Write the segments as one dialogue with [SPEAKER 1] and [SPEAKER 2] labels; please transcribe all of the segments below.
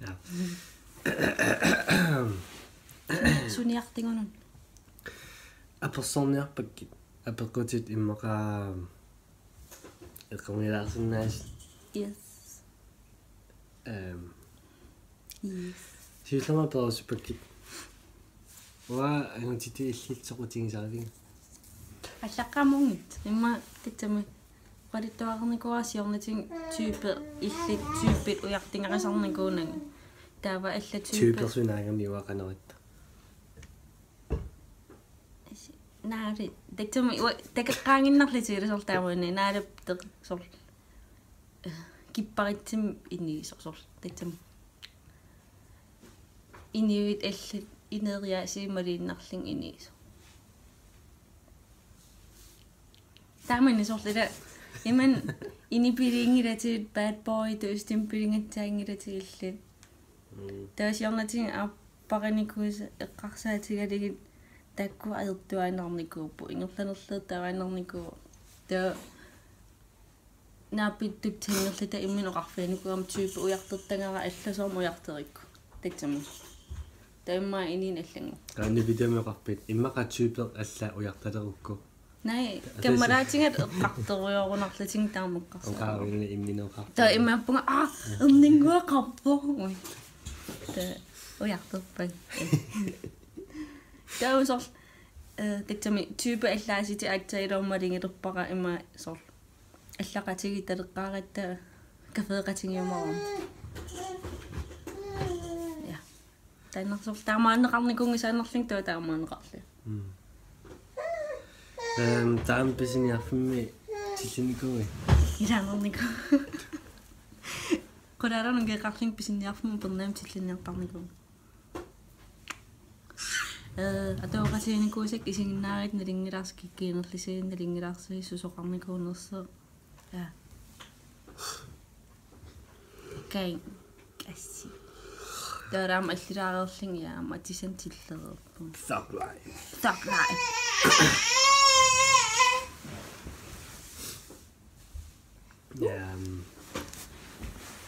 [SPEAKER 1] Ja.
[SPEAKER 2] Suniartingunun.
[SPEAKER 1] Apersorniarpakkit apeqqutit immaqa eqqumilaarsinnaas
[SPEAKER 2] Yes. Yes.
[SPEAKER 1] Sillama peruspakkit wa angutiti illitsoqutigisarving
[SPEAKER 2] Allaqamungit imma titsami qalittuaqarnikuasiornitin type illit typit ujartingarisarnikuunang taava alla type
[SPEAKER 1] typersunaagami waqaneritta
[SPEAKER 2] naari titsami takeqqaanginnarlitiilisor taamani naalapteq sor kipparitsim inniisorsor titsami iniuit allit ineriaasiimaliinnarling inniiso taamani sorlila iman inipiliingilatiit bad boy tuustimpilingatsaangilatiillit taasiornatin aappaqanikuus eqqarsaatigaligit takku aertuaanarnikuuppu ingerlanerleer tavaanarnikuu ta naappittut tangerlita imminoqarfianikuam type ujartertangara allasoorm ujarterikku tatsami taimma inin allangu
[SPEAKER 1] qaanni videomeqarpit immaqa typer alla ujartalerukku
[SPEAKER 2] nai kammaraatingat eqqarteruyorunarlating taameqqarsa
[SPEAKER 1] qaarunni imminoqar
[SPEAKER 2] ta immaappunga erningguaqarpo ta ujarterpan tausor tatsami type allaasiti aatsailoormalingilerpaqa imma sor allaqatigi taleqqaaratta kafeeqatingiumarum ja tannersor taamaaneqarnikungisaanerling tua taamaaneqarli
[SPEAKER 1] taam pisiniarfimmi tillinikui
[SPEAKER 2] ilaanerniku qulaarunun geeqarling pisiniarfimmi pernaam tillinniartarniku атоокасиникуусак исигнаарит налингилаарс киккиинерлисиин налингилаарси сусоқарникуунерсо кай касси тарам аллилаарерлин яама атисан тиллерерпу
[SPEAKER 1] саплай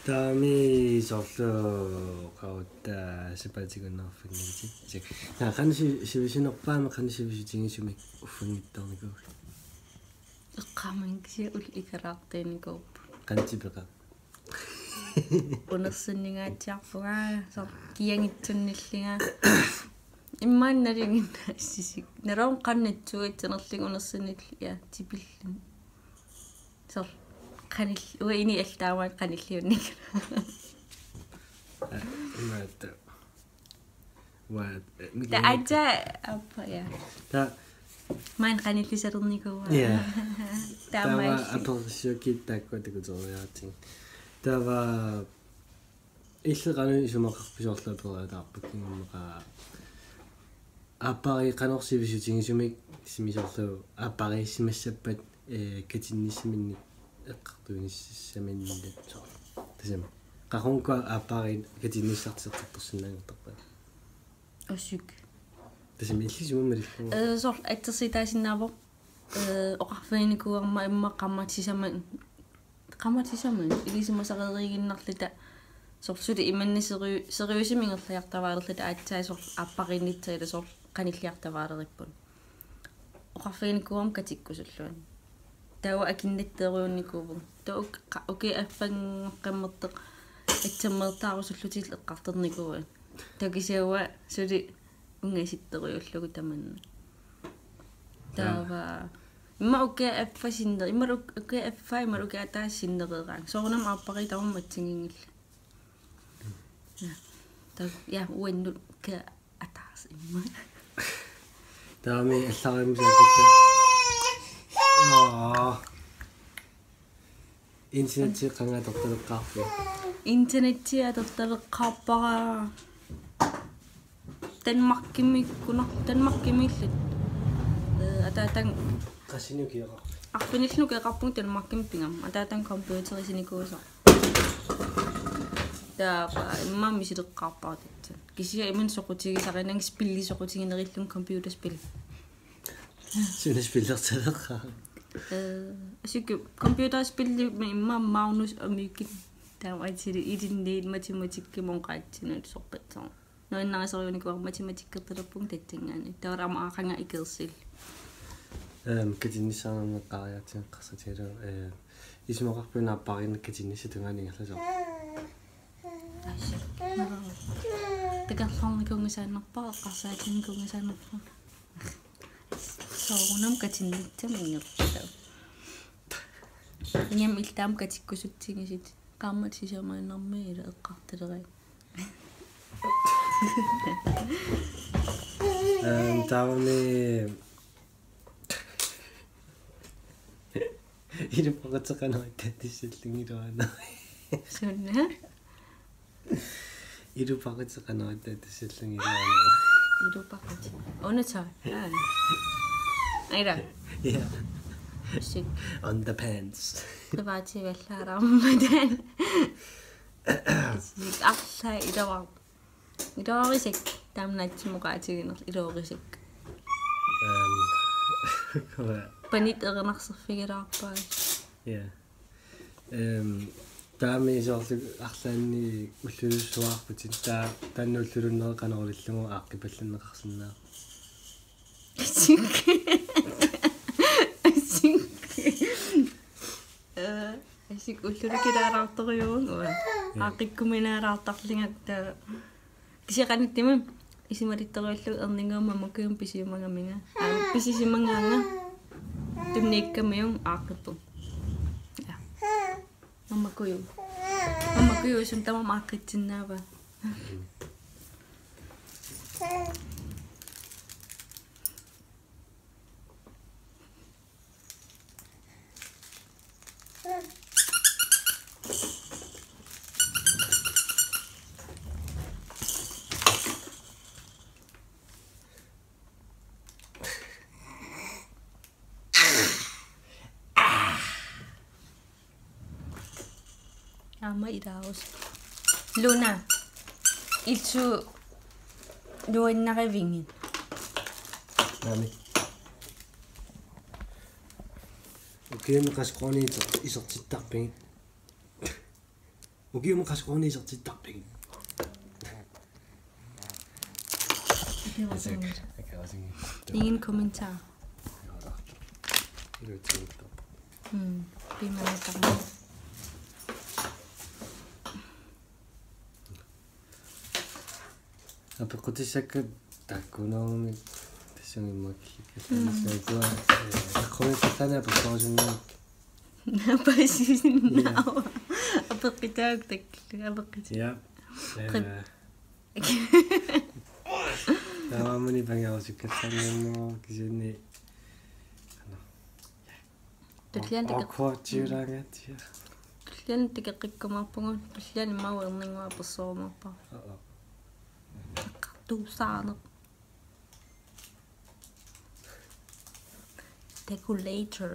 [SPEAKER 1] таами сорло qautta сипатигуннарфингити исак нақанси сивисинерпаама қанисивиситингисумик уффангиттарникуу
[SPEAKER 2] эққамангси ул икалаартааникууп
[SPEAKER 1] qantipеqa
[SPEAKER 2] унерсиннигаатиарпугаа сор киангитсунниллига иммаанналингинна иссисик налоон qannatsuгатсинерлиг унерсиннил я типиллун сор qanil uini alltaawaan qanilliunnik
[SPEAKER 1] имаата what
[SPEAKER 2] та аja apa ya
[SPEAKER 1] та
[SPEAKER 2] main qanillisalernikua
[SPEAKER 1] я
[SPEAKER 2] таамаа
[SPEAKER 1] аперсиокиттааккуатикутериаатин тава иллеқану исумақарписоорлаапераатаарпаккингуммеқа апари канорсивисутингисумик симисорлу апариссимассаппат катинниссиминник эққартуиниссаминнилатсоо тасама qaqunqa apari katinnissartiqartorsinnaangertarpa
[SPEAKER 2] осук
[SPEAKER 1] тасама иллисумамалиллу
[SPEAKER 2] сор аттерситаасиннаавоо оқарфиникуарма имма qammatissaman илисимасарееригиннарлита сорсули иманнисериусимингерлиартаваалерлита аатсаа сор аппариннитсаила сор qanilliartavaaleripпун оқарфиникуарма катиккусуллуан таа акиннаттеруунникууву таа оке аффангеққаммертеқ атсаммертаарусуллутил эққартерникуа такисиауа сули унгаситтериуллугу таманна таава имма оке аффасиндер имма оке аффай имма оке атаассиннерераан соорнам ааппари тавамматсигингилла таа я уэнну ка атаас имма
[SPEAKER 1] таами алларимсаакитта интернет qangatortaleqqaarpu
[SPEAKER 2] интернеттиатерtalеққарпара танмаркиммиккунар атаатан
[SPEAKER 1] qasinukieqa
[SPEAKER 2] арфиниллук эқарпун танмарким пингам атаатан компьютерисиникуусо таа иммами силеққарпаататсин кисия иман соқутигисаринанг спилли соқутигинериллун компьютерспил
[SPEAKER 1] сунаспиллерталеққаа
[SPEAKER 2] асук компьютерспилли имма Magnus og Myggen Taam atsiri idinniit matematikkimun qaatsinut soqqitsaa. Noinnarisoriunikuar matematikkertulerpung tatsingaani. Tawara aaqanga ikersil.
[SPEAKER 1] Katinnissaanerneqqariatineqqarsatilu исмоқарпунааппаринна катинниссатунгаанингалласоо.
[SPEAKER 2] Такарлорникунгисааннарпаа эққарсаатиникунгисааннарпаа. Соорунам катиннитсамингерпаа. Ингем илтаам катиккусутсигисит qaammat сисамааннармиила эққарталерай.
[SPEAKER 1] Тавни ирупагатсақанариттаттиссаллугилуана.
[SPEAKER 2] Сунна.
[SPEAKER 1] Ирупагатсақанариттаттиссаллугилуана.
[SPEAKER 2] Ирупагат. Онута. Айра.
[SPEAKER 1] Yeah.
[SPEAKER 2] Сик.
[SPEAKER 1] On the pants.
[SPEAKER 2] Привативаллаараармадан. Сик арла илавар. Илаварисик таамнаатсимуqaатигинер илаварисик. Панит эрнарсерфигилаарпаа.
[SPEAKER 1] Yeah. Таами соорлу арлаанни уллулуссуаарпутин тааннуллулуннеқанерулиллугу ааққипалланнеқарсинаа.
[SPEAKER 2] Сик. Сик уллулукилаалаарторюун уа. Аақиккуминаалаартарлингатта кисеқаниттима исималитторуаллу ернингуама мукуум писиумагаминга. Писисимангаанга тунниккамиум ааққиппу. Я. Мамакую сум тамам ааққитсиннаава. Ama iraos. Luna. Itsu luannarivingin.
[SPEAKER 1] Nami. Ukiumi qasqooni isertittarpigi. Ukiumi qasqooni isertittarpigi.
[SPEAKER 2] Ingen kommentar.
[SPEAKER 1] Ilutsiuttar.
[SPEAKER 2] Pimanattarma.
[SPEAKER 1] Апекутисакка таккунерми тассугиммаккиккаллисаагуа аккуитсатана пассоорсуннаак
[SPEAKER 2] Напасиннаа. Апеккитаак таккила апеккит.
[SPEAKER 1] я таамани пангаарсуккассаанноо кисини
[SPEAKER 2] Tullian
[SPEAKER 1] аккуатсиулаагатсиа
[SPEAKER 2] тикеққиккумаарпугу tullian мауернингуа персоомарпа. Tusaane. Decorator.